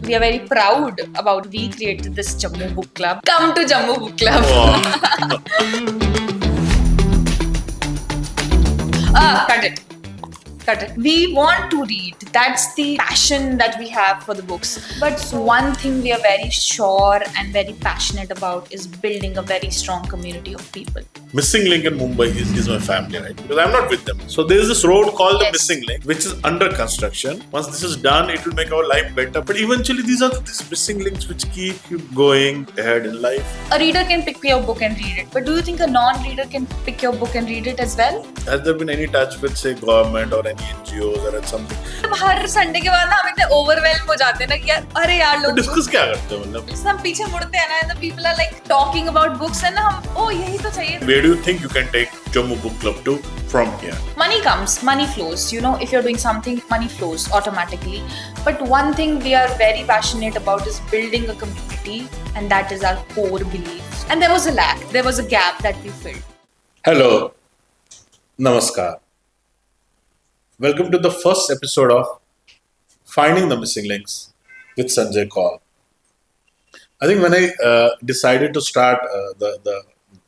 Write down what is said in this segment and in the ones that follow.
We are very proud about we created this Jammu Book Club. Come to Jammu Book Club. Cut it. Cut it. We want to read. That's the passion that we have for the books. But one thing we are very sure and very passionate about is building a very strong community of people. Missing Link in Mumbai is my family, right? Because I'm not with them. So there is this road called the Missing Link, which is under construction. Once this is done, it will make our life better. But eventually, these are these missing links which keep you going ahead in life. A reader can pick your book and read it. But do you think a non-reader can pick your book and read it as well? Has there been any touch with, say, government or any NGOs or something? Her Sunday के बाद ना हम इतने overwhelm हो जाते हैं ना कि यार अरे यार लोग डिस्कस क्या करते हैं मतलब? हम पीछे मुड़ते हैं ना and the people are like talking about books and हम ओ यही तो चाहिए. Where do you think you can take Jammu Book Club to from here? Money comes, money flows. You know, if you're doing something, money flows automatically. But one thing we are very passionate about is building a community, and that is our core belief. And there was a lack, there was a gap that we filled. Hello, Namaskar. Welcome to the first episode of Finding the Missing Links with Sanjay Kaul. I think when I decided to start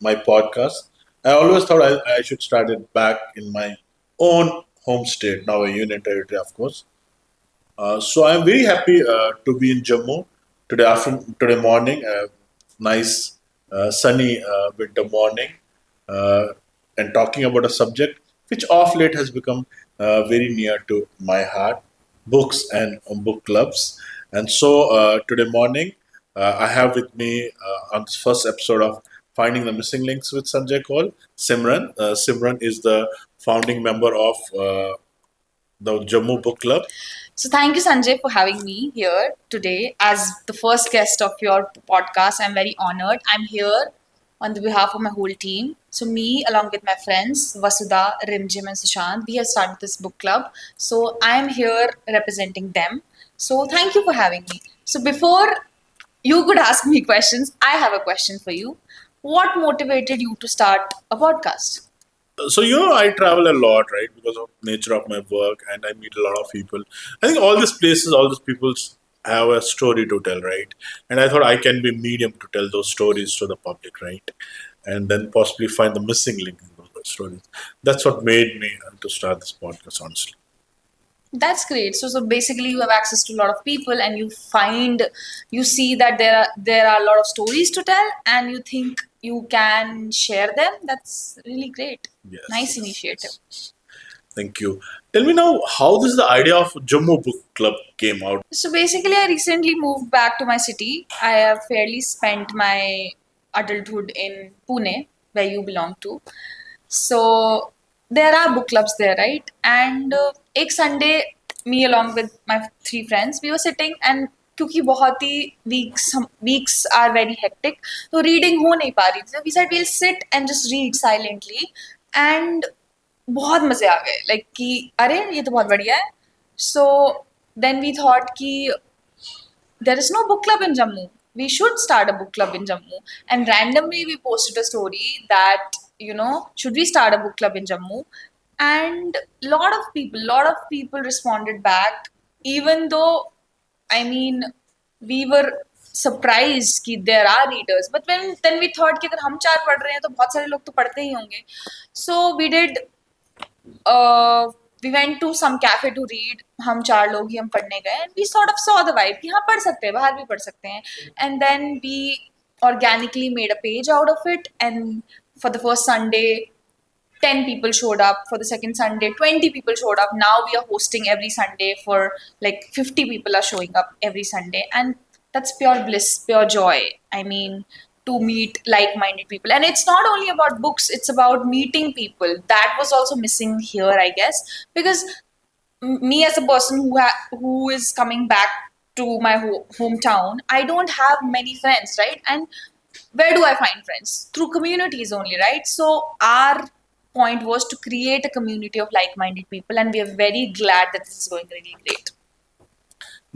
my podcast, I always thought I should start it back in my own home state, now a union territory, of course. So I'm very happy to be in Jammu today morning, nice sunny winter morning, and talking about a subject which of late has become very near to my heart, books and book clubs. And so today morning, I have with me on this first episode of Finding the Missing Links with Sanjay Kaul, Simran. Simran is the founding member of the Jammu Book Club. So thank you, Sanjay, for having me here today as the first guest of your podcast. I'm very honored. I'm here on the behalf of my whole team. So me, along with my friends, Vasudha, Rimjim and Sushant, we have started this book club. So I'm here representing them. So thank you for having me. So before you could ask me questions, I have a question for you. What motivated you to start a podcast? So, I travel a lot, right, because of nature of my work, and I meet a lot of people. I think all these places, all these people have a story to tell, right? And I thought I can be medium to tell those stories to the public, right? And then possibly find the missing link in those stories. That's what made me to start this podcast, honestly. That's great. So basically you have access to a lot of people and you see that there are a lot of stories to tell and you think you can share them. That's really great. Yes. Nice initiative. Thank you. Tell me now, how this the idea of Jammu Book Club came out? So basically I recently moved back to my city. I have fairly spent my adulthood in Pune, where you belong to. So there are book clubs there, right? And एक Sunday, me along with my 3 friends, we were sitting and क्योंकि बहुत ही weeks are very hectic, तो reading हो नहीं पा रही थी. So we said we'll sit and just read silently and बहुत मजे आ गए. Like कि अरे ये तो बहुत बढ़िया है. So then we thought कि there is no book club in Jammu. We should start a book club in Jammu. And randomly we posted a story that, should we start a book club in Jammu? And lot of people responded back, even though, we were surprised that there are readers. But then we thought कि अगर हम 4 पढ़ रहे हैं तो बहुत सारे लोग तो पढ़ते ही होंगे. So we went to some cafe to read. हम 4 लोग ही हम पढ़ने गए and we sort of saw the vibe कि हाँ पढ़ सकते हैं, बाहर भी पढ़ सकते हैं. And then we organically made a page out of it, and for the first Sunday 10 people showed up. For the second Sunday 20 people showed up. Now we are hosting every Sunday for like 50 people are showing up every Sunday, and that's pure bliss, pure joy. To meet like-minded people. And it's not only about books, it's about meeting people. That was also missing here, I guess, because me as a person who is coming back to my hometown, I don't have many friends, right? And where do I find friends? Through communities only, right? So our point was to create a community of like-minded people, and we are very glad that this is going really great.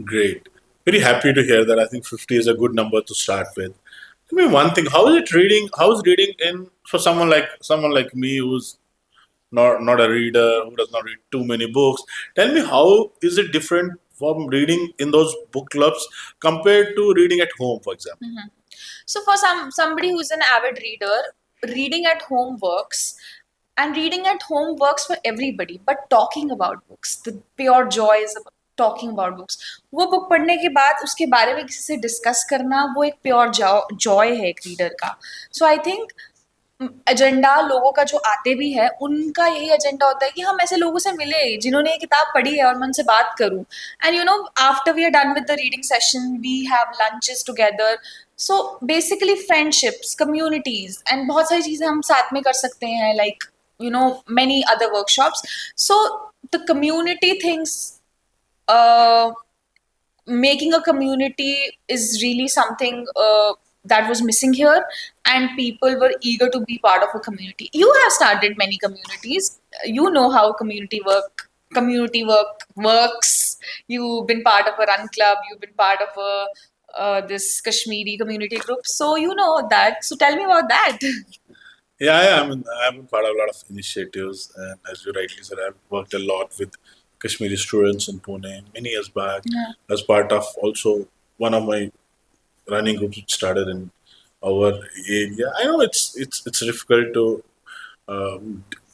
Great. Very happy to hear that. I think 50 is a good number to start with. Tell me one thing. How is reading for someone like me who's not a reader, who does not read too many books? Tell me, how is it different from reading in those book clubs compared to reading at home, for example? So for somebody who's an avid reader, reading at home works, and reading at home works for everybody. But talking about books, the pure joy is about talking about books. वो book पढ़ने के बाद उसके बारे में किसी से discuss करना, वो एक प्योर जॉय है एक रीडर का. सो आई थिंक एजेंडा लोगों का जो आते भी है, उनका यही एजेंडा होता है कि हम ऐसे लोगों से मिले जिन्होंने ये किताब पढ़ी है और मैं उनसे बात करूं. And you know, after we are done with the reading session, we have lunches together. So basically friendships, communities and बहुत सारी चीजें हम साथ में कर सकते हैं, like you know, many other workshops. So the community things, making a community is really something that was missing here, and people were eager to be part of a community. You have started many communities. You know how community work works. You've been part of a run club, you've been part of a this Kashmiri community group, so you know that. So tell me about that. Yeah, I mean, I've been part of a lot of initiatives, and as you rightly said, I've worked a lot with Kashmiri students in Pune many years back. Yeah. As part of also one of my running groups which started in our area. I know it's difficult to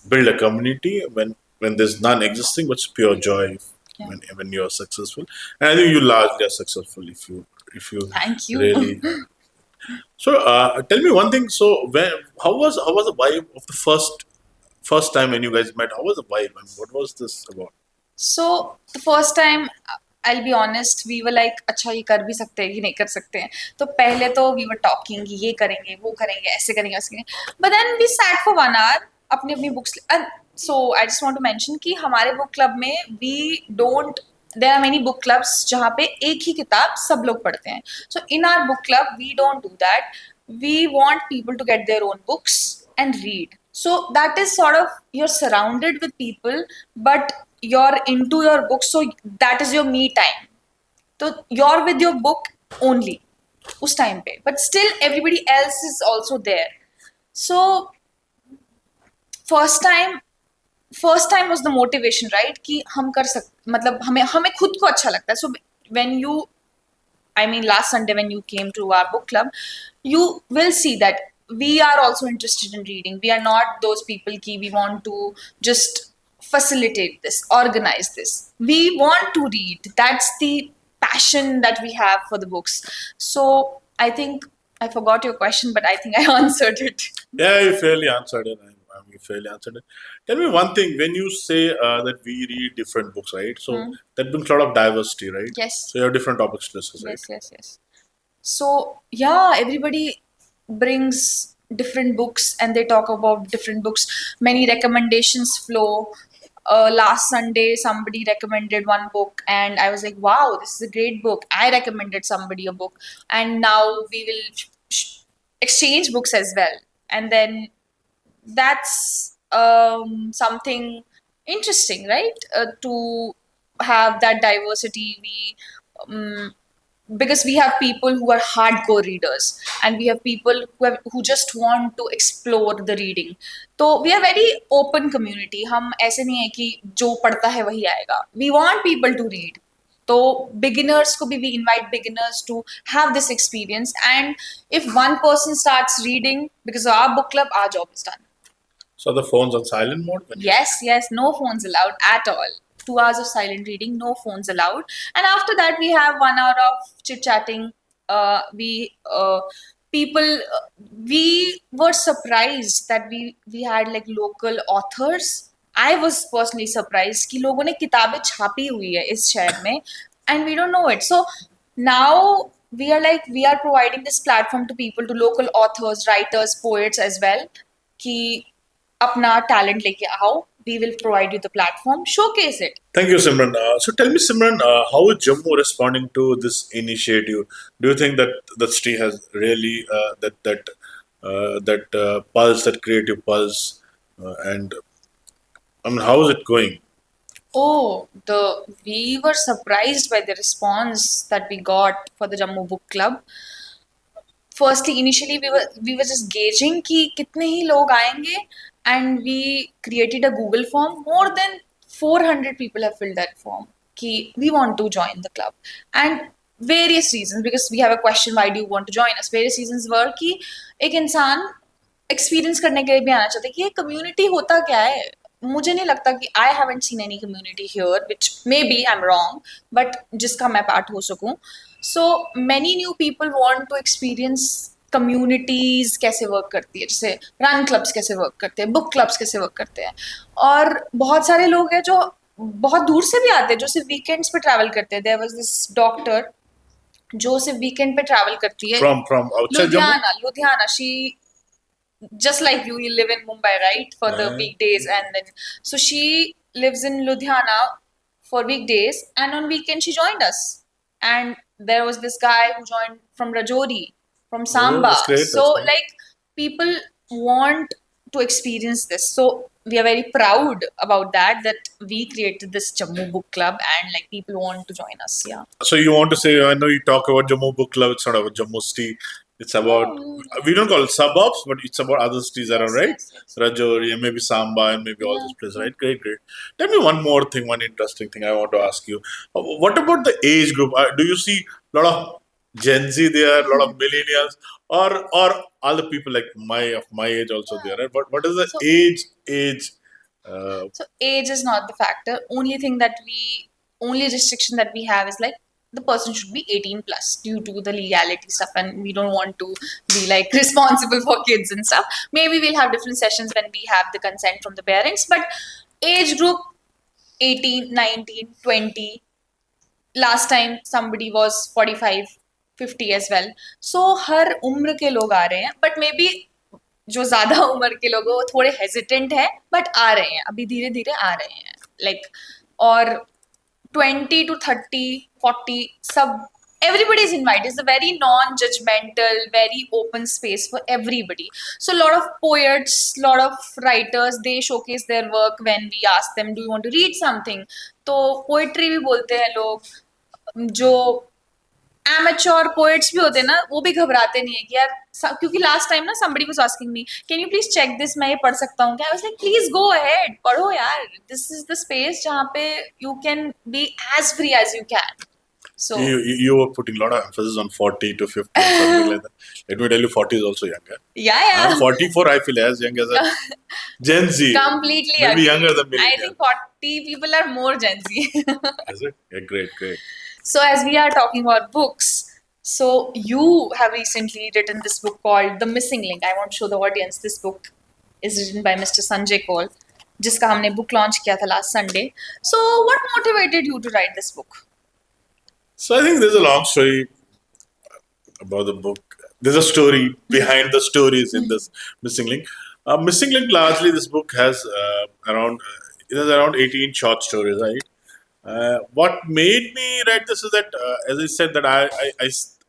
build a community when there's none existing, but it's pure joy Yeah. when you're successful. And I think you largely are successful if you Thank you. really. So tell me one thing. So how was the vibe of the first time when you guys met? How was the vibe? And what was this about? So the first time, I'll be honest, we were like, अच्छा ये कर भी सकते हैं कि नहीं कर सकते हैं. तो पहले तो we were talking, ये करेंगे, वो करेंगे, ऐसे करेंगे, वैसे करेंगे. But then we sat for 1 hour, अपनी books. And so I just want to mention कि हमारे book club में there are many book clubs जहाँ पे एक ही किताब सब लोग पढ़ते हैं. So in our book club, we don't do that. We want people to get their own books and read. So that is sort of, you're surrounded with people, but you're into your book, so that is your me time. So you're with your book only उस time पे, but still everybody else is also there. So first time was the motivation, right? कि हम कर मतलब हमें खुद को अच्छा लगता है. So when you, I mean, last Sunday when you came to our book club, you will see that we are also interested in reading. We are not those people ki we want to just facilitate this, organize this. We want to read. That's the passion that we have for the books. So I think I forgot your question, but I think I answered it. Yeah, you fairly answered it. You fairly answered it. Tell me one thing. When you say that we read different books, right? So that brings a lot of diversity, right? Yes. So you have different topics to discuss, right? Yes. So yeah, everybody brings different books and they talk about different books. Many recommendations flow. Last Sunday, somebody recommended one book, and I was like, "Wow, this is a great book." I recommended somebody a book, and now we will exchange books as well. And then that's something interesting, right? To have that diversity. Because we have people who are hardcore readers, and we have people who just want to explore the reading. So we are very open community. हम ऐसे नहीं है कि जो पढ़ता है वही आएगा. We want people to read. So beginners को भी we invite beginners to have this experience. And if one person starts reading because of our book club, our job is done. So the phone's on silent mode? Yes, no phones allowed at all. 2 hours of silent reading, no phones allowed. And after that, we have 1 hour of chit-chatting. We were surprised that we had like local authors. I was personally surprised कि लोगों ने किताबें छापी हुई है इस शहर में, and we don't know it. So now we are providing this platform to people, to local authors, writers, poets as well, कि अपना talent लेके आओ. We will provide you the platform. Showcase it. Thank you, Simran. So tell me, Simran, how is Jammu responding to this initiative? Do you think that the city has really that pulse, that creative pulse, and I mean, how is it going? Oh, we were surprised by the response that we got for the Jammu Book Club. Firstly, initially we were just gauging कि कितने ही लोग आएंगे, and we created a Google form. More than 400 people have filled that form. कि we want to join the club. And various reasons, because we have a question, why do you want to join us? Various reasons were कि एक इंसान experience करने के लिए भी आना चाहते हैं कि ये कम्युनिटी होता क्या है. मुझे नहीं लगता कि I haven't seen any community here which may be I am wrong, but जिसका मैं पार्ट हो सकूं. So many new people want to experience communities कैसे वर्क करती है, जैसे रन क्लब्स कैसे वर्क करते हैं, बुक क्लब्स कैसे वर्क करते हैं. और बहुत सारे लोग हैं जो बहुत दूर से भी आते हैं, जो सिर्फ वीकेंड्स पे ट्रैवल करते हैं. देयर वाज दिस डॉक्टर जो सिर्फ वीकेंड पे ट्रैवल करती है. From outside Jammu? Ludhiana. She just like you live in Mumbai, right? For the weekdays, and then so she lives in Ludhiana for weekdays, and on weekend she joined us. And there was this guy who joined from Rajouri, from Samba. that's great, So that's great. like people want to experience this. So we are very proud about that we created this Jammu Book Club, and like people want to join us. Yeah. So you want to say, I know you talk about Jammu Book Club, it's not about Jammu city. It's about, we don't call it suburbs, but it's about other cities around, right? Yes. Rajouri and maybe Samba and maybe all these places, right? Great, great. Tell me one more thing, one interesting thing I want to ask you. What about the age group? Do you see a lot of Gen Z there, a lot of millennials, or other people like my age also there, right? What is the age? So age is not the factor. Only restriction that we have is like the person should be 18 plus due to the legality stuff, and we don't want to be like responsible for kids and stuff. Maybe we'll have different sessions when we have the consent from the parents, but age group 18, 19, 20. Last time somebody was 45, 50 as well. So हर उम्र के लोग आ रहे हैं, but maybe जो ज्यादा उम्र के लोग हैं वो थोड़े हेजिटेंट है, बट आ रहे हैं, अभी धीरे धीरे आ रहे हैं. लाइक और 20 to 30, 40 सब everybody is invited. It's a very non-judgmental, very open space for everybody. So a lot of poets, lot of writers, they showcase their work when we ask them, do you want to read something? तो poetry भी बोलते हैं लोग. जो amateur poets भी होते हैं ना, वो भी घबराते नहीं है कि यार, क्योंकि लास्ट टाइम ना somebody was asking me, can you please check this, मैं ये पढ़ सकता हूँ क्या? I was like, please go ahead, पढ़ो यार. This is the space जहाँ पे you can be as free as you can. So you were putting a lot of emphasis on 40 to 50 or something like that. Let me tell you, 40 is also young. yeah. I'm 44, I feel as young as a Gen Z. Completely Maybe agree. younger than me. I think 40 people are more Gen Z. Is it? Yeah, great, great. So as we are talking about books, so you have recently written this book called The Missing Link. I want to show the audience this book is written by Mr. Sanjay Kaul, जिसका हमने book launch किया था last Sunday. So what motivated you to write this book? So I think there's a long story about the book. There's a story behind the stories in this Missing Link. Missing Link, largely this book has it has around 18 short stories, right? What made me write this is that, as I said, that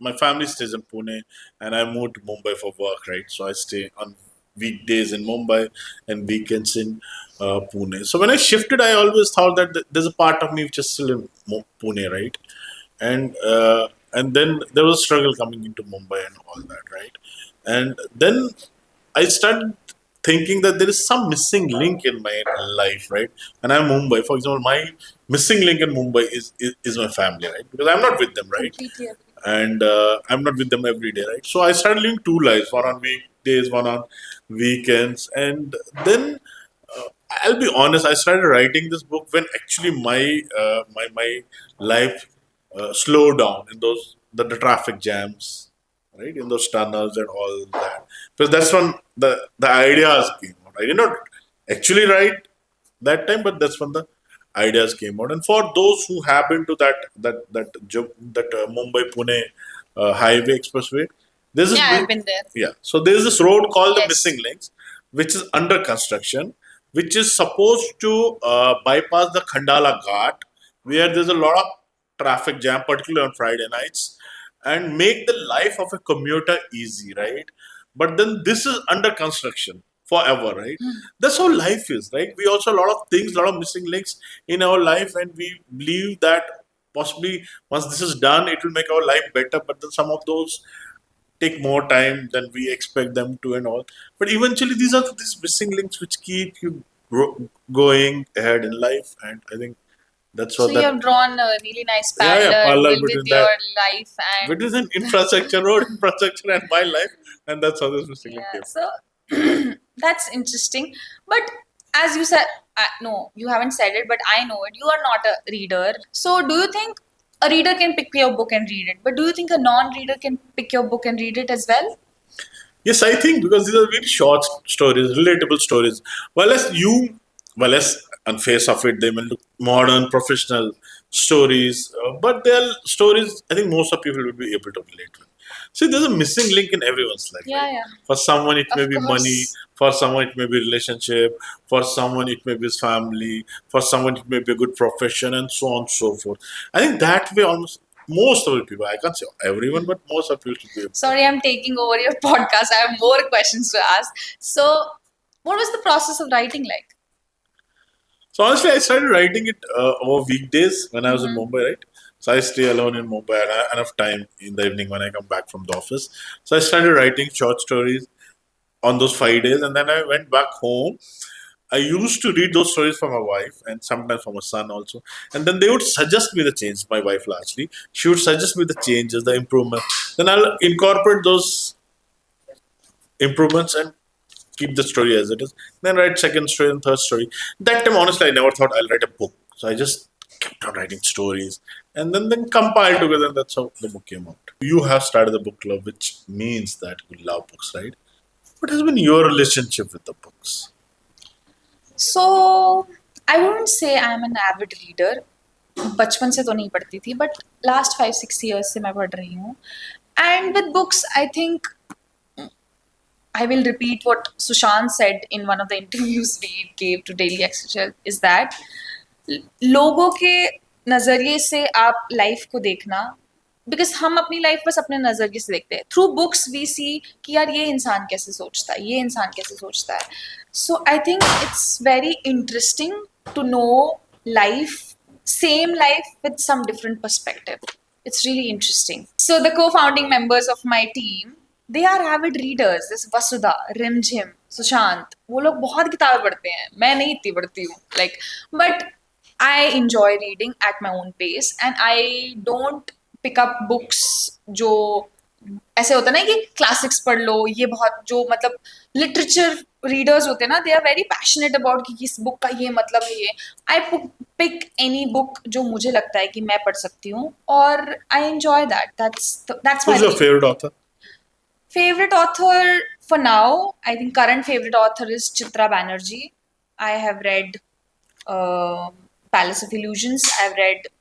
my family stays in Pune, and I moved to Mumbai for work, right? So I stay on weekdays in Mumbai and weekends in Pune. So when I shifted, I always thought that there's a part of me which is still in Pune, right? And then there was a struggle coming into Mumbai and all that, right? And then I started thinking that there is some missing link in my life, right? And I'm Mumbai, for example, my missing link in Mumbai is my family, right? Because I'm not with them, right? Completely agree. And I'm not with them every day, right? So I started living two lives: one on weekdays, one on weekends. And then I'll be honest, I started writing this book when actually my life slowed down in the traffic jams, right? In those tunnels and all that. Because that's when the ideas came out. I did not actually write that time, but that's when the ideas came out. And for those who happen to that Mumbai Pune highway expressway, there's this Yeah, I've been there. yeah. So there's this road called the Yes. Missing Links, which is under construction, which is supposed to bypass the Khandala Ghat, where there's a lot of traffic jam, particularly on Friday nights, and make the life of a commuter easy, right? But then this is under construction forever, right? That's how life is, right? We also a lot of things, a lot of missing links in our life, and we believe that possibly once this is done, it will make our life better. But then some of those take more time than we expect them to, and all. But eventually, these are these missing links which keep you going ahead in life, and I think That's So what you that. have drawn a really nice Yeah, parallel parallel with between your that, life and between infrastructure, road infrastructure, and my life, and that's how this missing link yeah. came. So that's interesting. But as you said, no, you haven't said it, but I know it. You are not a reader. So do you think a reader can pick your book and read it? But do you think a non-reader can pick your book and read it as well? Yes, I think because these are very short stories, relatable stories. Well, as on face of it, they may look modern, professional stories, but they're stories I think most of people will be able to relate with. See, there's a missing link in everyone's life, Yeah, right? yeah. For someone, it may Of be money. course. For someone, it may be relationship. For someone, it may be his family. For someone, it may be a good profession, and so on and so forth. I think that way, almost most of the people, I can't say everyone, but most of people should be able to. Sorry, I'm taking over your podcast. I have more questions to ask. So, what was the process of writing like? So honestly, I started writing it over weekdays when I was in Mm-hmm. Mumbai, right? So I stay alone in Mumbai and I have enough time in the evening when I come back from the office. So I started writing short stories on those 5 days, and then I went back home. I used to read those stories for my wife and sometimes for my son also. And then they would suggest me the change, my wife largely. She would suggest me the changes, the improvements. Then I'll incorporate those improvements and keep the story as it is. Then write second story and third story. That time, honestly, I never thought I'll write a book. So I just kept on writing stories and then compiled together. And that's how the book came out. You have started the book club, which means that you love books, right? What has been your relationship with the books? So, I wouldn't say I'm an avid reader. बचपन से तो नहीं पढ़ती थी but last 5-6 years से मैं पढ़ रही हूँ and with books I think I will repeat what Sushant said in one of the interviews we gave to Daily Extra is that लोगों के नज़रिए से आप लाइफ को देखना बिकॉज हम अपनी लाइफ बस अपने नज़रिए से देखते हैं थ्रू बुक्स वी सी कि यार ये इंसान कैसे सोचता है ये इंसान कैसे सोचता है so I think it's very interesting to know life same life with some different perspective. It's really interesting. So the co-founding members of my team, they are avid readers. This Vasudha, Rimjim, Sushant. वो लोग बहुत किताबें पढ़ते हैं. मैं नहीं इतनी पढ़ती हूँ. Like, but I enjoy reading at my own pace, and I don't pick up books जो ऐसे होता है ना कि क्लासिक्स पढ़ लो ये बहुत जो मतलब लिटरेचर रीडर्स होते हैं ना they are very passionate about कि इस बुक का ये मतलब है ये आई पिक एनी बुक जो मुझे लगता है कि मैं पढ़ सकती हूँ और I enjoy that's Who's my your favorite author? favorite author for now. I think current favorite author is Chitra Banerjee. I have read Palace of Illusions. I've read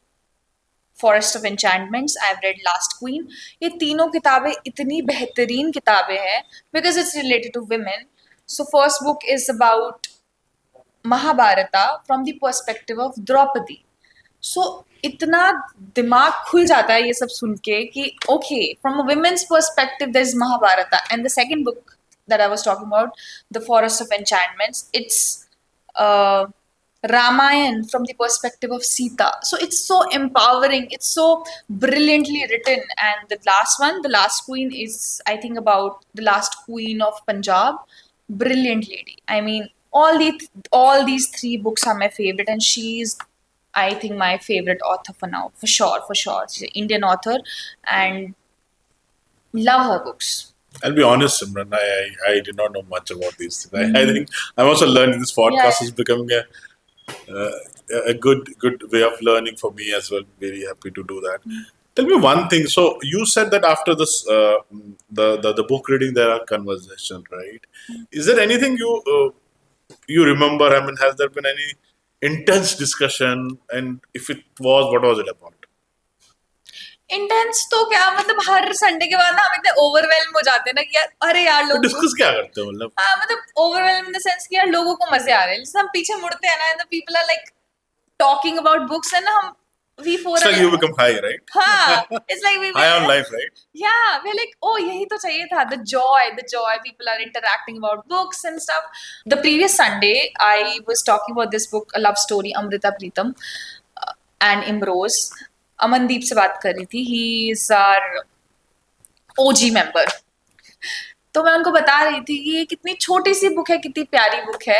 forest of enchantments I have read last queen ये तीनों किताबें इतनी बेहतरीन किताबें हैं because it's related to women so first book is about Mahabharata from the perspective of Draupadi so इतना दिमाग खुल जाता है ये सब सुन के कि okay from a women's perspective there is Mahabharata and the second book that I was talking about, The Forest of Enchantments, it's Ramayan from the perspective of Sita. So it's so empowering. It's so brilliantly written. And the last one, The Last Queen, is I think about the last queen of Punjab. Brilliant lady. I mean, all these three books are my favorite, and she's I think my favorite author for now, for sure, for sure. She's an Indian author, and love her books. I'll be honest, Simran. I did not know much about these things. I think I'm also learning. This podcast Yeah. is becoming uh, a good way of learning for me as well. Very happy to do that. Tell me one thing. So you said that after this, the book reading, there are conversations, right? Is there anything you remember? I mean, has there been any intense discussion? And if it was, what was it about? Intense तो क्या मतलब हर Sunday के बाद ना हम इतने overwhelm हो जाते हैं ना कि यार अरे यार तो लोग डिस्कस क्या करते हो मतलब? हाँ मतलब ओवरवेल्म इन द सेंस कि यार लोगों को मजे आ रहे हैं जैसे हम पीछे मुड़ते हैं ना and the people are like talking about books and हम we for It's like you become high, right? हाँ it's like we High on life, right? yeah we're like oh यही तो चाहिए था the joy people are interacting about books and stuff the previous Sunday I was talking about this book a love story Amrita Pritam and Imrose Amandeep से बात कर रही थी he is our OG member तो मैं उनको बता रही थी कि ये कितनी छोटी सी बुक है कितनी प्यारी बुक है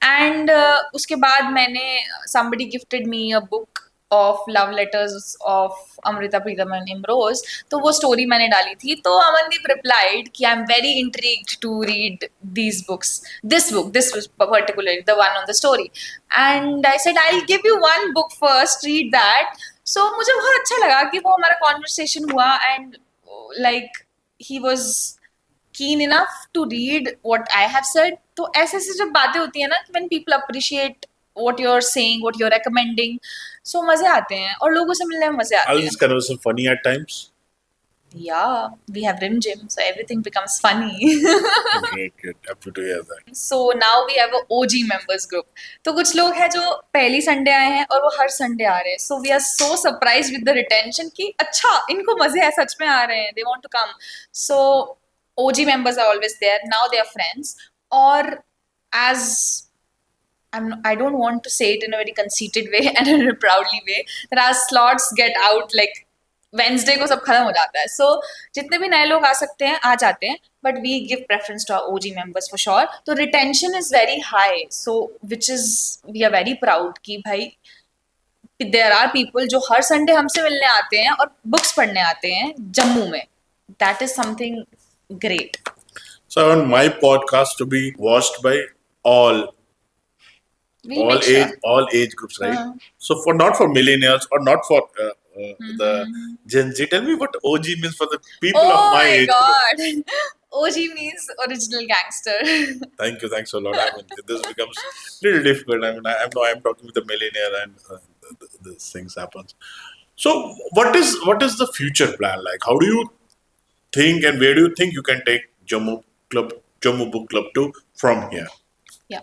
एंड उसके बाद मैंने somebody gifted me a book of love letters of Amrita Pritam and Imrose, तो वो story मैंने डाली थी. तो Amandeep replied कि I'm very intrigued to read these books. This was particularly the one on the story. And I said I'll give you one book first, read that. So मुझे बहुत अच्छा लगा कि वो हमारा conversation हुआ and like he was keen enough to read what I have said. तो ऐसे ऐसे जब बातें होती है ना, when people appreciate what you're saying, what you're recommending, so मजे आते हैं और लोगों से मिलने में मजे आते Are हैं. these conversations funny at times? Yeah, we have Rim Gym, so everything becomes funny. Great. Happy to hear that. So now we have a OG members group. तो कुछ लोग हैं जो पहली संडे आए हैं और वो हर संडे आ रहे हैं. So we are so surprised with the retention कि अच्छा इनको मजे है, सच में आ रहे हैं. They want to come. So OG members are always there. Now they are friends. Or as I don't want to say it in a very conceited way and in a proudly way, that our slots get out like Wednesday को सब खत्म हो जाता है. So जितने भी नए लोग आ सकते हैं आ जाते हैं, but we give preference to our OG members for sure. तो retention is very high. So which is we are very proud कि भाई there are people जो हर संडे हमसे मिलने आते हैं और बुक्स पढ़ने आते हैं जम्मू में. That is something great. So I want my podcast to be watched by all We'll make sure. all age groups, right? So for not for millennials or not for the Gen Z. Tell me what OG means for the people of my age group. Oh my god. OG means original gangster. Thank you. Thanks a lot. I mean, this becomes a little difficult. I mean, I know I'm talking with a millennial and these things happens. So what is the future plan like? How do you think and where do you think you can take Jammu Book Club to from here? Yeah.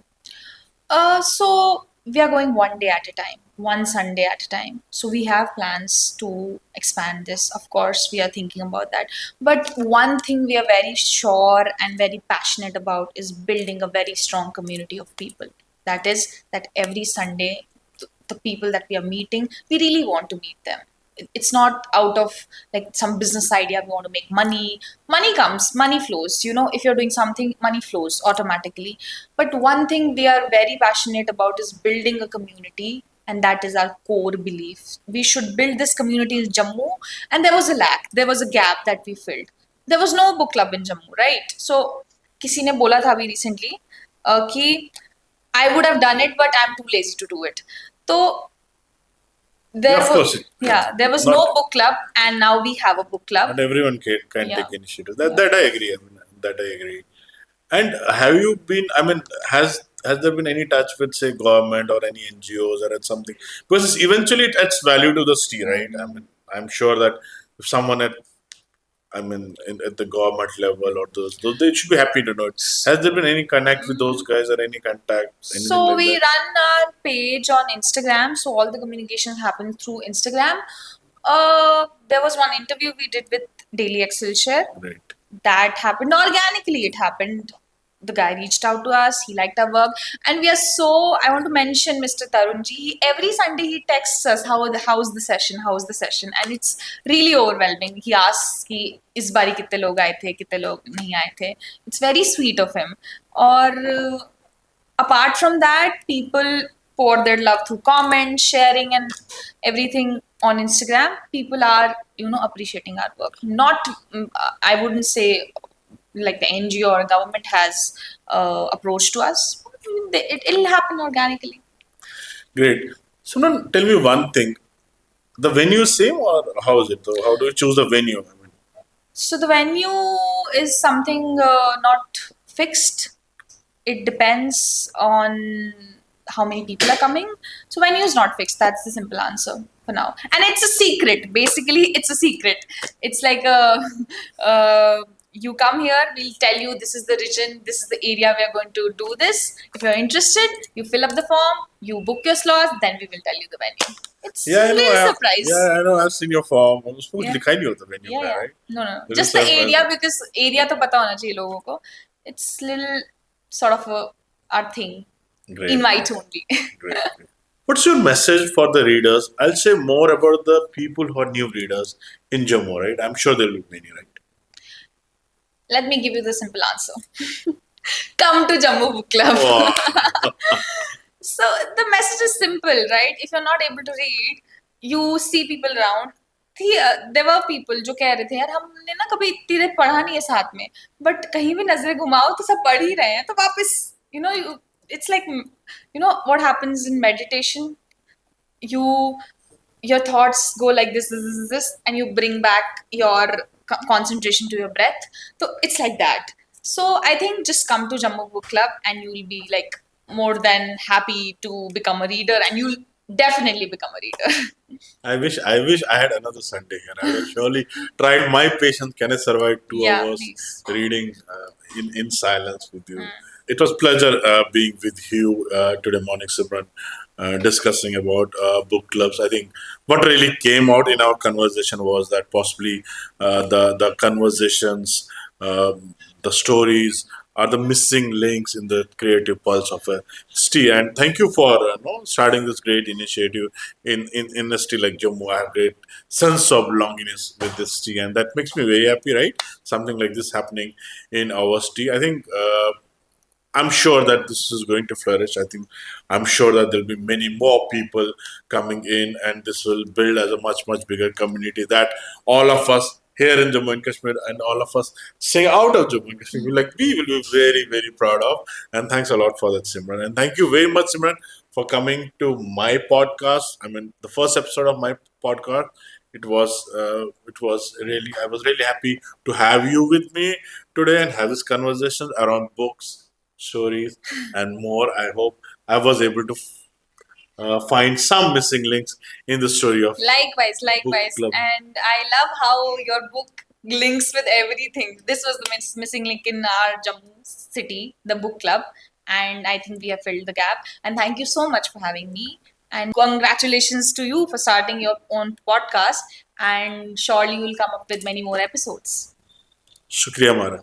So we are going one day at a time, one Sunday at a time. So we have plans to expand this. Of course, we are thinking about that. But one thing we are very sure and very passionate about is building a very strong community of people. That is, that every Sunday, the people that we are meeting, we really want to meet them. It's not out of like some business idea we want to make money. Money comes, money flows. You know, if you're doing something, money flows automatically. But one thing we are very passionate about is building a community, and that is our core belief. We should build this community in Jammu, and there was a lack, there was a gap that we filled. There was no book club in Jammu, right? So किसी ने बोला था अभी recently कि I would have done it, but I'm too lazy to do it. So there there was no book club, and now we have a book club. Not everyone can take initiative. That I agree. I mean, that I agree. And have you been? I mean, has there been any touch with say government or any NGOs or something? Because eventually it adds value to the city, right? I mean, I'm sure that if someone at at the government level or those they should be happy to know it. Has there been any connect with those guys or any contact? So we run our page on Instagram. So all the communication happens through Instagram. There was one interview we did with Daily Excelsior. Right. That happened organically. It happened. The guy reached out to us. He liked our work, and we are so. I want to mention Mr. Tarunji. Every Sunday he texts us how's the session, and it's really overwhelming. He asks कि इस बारी कितने लोग आए थे, कितने लोग नहीं आए थे. It's very sweet of him. Or apart from that, people pour their love through comments, sharing, and everything on Instagram. People are appreciating our work. Not I wouldn't say like the NGO or government has approached to us. It'll happen organically. Great. So now tell me one thing. The venue is same or how is it? How do you choose the venue? So the venue is something not fixed. It depends on how many people are coming. So venue is not fixed. That's the simple answer for now. And it's a secret. Basically, it's a secret. It's like you come here, we'll tell you this is the region, this is the area we are going to do this. If you're interested, you fill up the form, you book your slots, then we will tell you the venue. It's really a surprise. Yeah, I know. I've seen your form. I'm supposed to kind of the venue, right? No. Just the area, because area to pata hona chahiye logon ko. It's little sort of our thing. Great. Invite only. Great. What's your message for the readers? I'll say more about the people who are new readers in Jammu, right? I'm sure there will be many, right? Let me give you the simple answer. Come to Jammu Book Club. Wow. So the message is simple, right? If you're not able to read, you see people around. There were people जो कह रहे थे यार हमने ना कभी इतनी देर पढ़ा नहीं है साथ में, बट कहीं भी नजरें घुमाओ तो सब पढ़ ही रहे हैं, तो वापस it's like what happens in meditation. you your thoughts go like this, and you bring back your concentration to your breath. So it's like that. So I think just come to Jammu Book Club and you'll be like more than happy to become a reader, and you'll definitely become a reader. I wish I had another Sunday here. I would have surely tried my patience. Can I survive 2 hours Please. reading in silence with you? It was pleasure being with you today morning, Simran, discussing about book clubs. I think what really came out in our conversation was that possibly the conversations, the stories are the missing links in the creative pulse of a city. And thank you for starting this great initiative in a city like Jammu. I have great sense of belongingness with this city, and that makes me very happy. Right, something like this happening in our city. I think. I'm sure that this is going to flourish. I'm sure that there'll be many more people coming in, and this will build as a much, much bigger community that all of us here in Jammu and Kashmir and all of us say out of Jammu and Kashmir, we will be very, very proud of. And thanks a lot for that, Simran. And thank you very much, Simran, for coming to my podcast. I mean, the first episode of my podcast. It was really. I was really happy to have you with me today and have this conversation around books, stories, and more. I hope I was able to find some missing links in the story of Likewise. club. And I love how your book links with everything. This was the missing link in our Jammu city, the book club. And I think we have filled the gap. And thank you so much for having me. And congratulations to you for starting your own podcast. And surely you'll come up with many more episodes. Shukriya, Mara.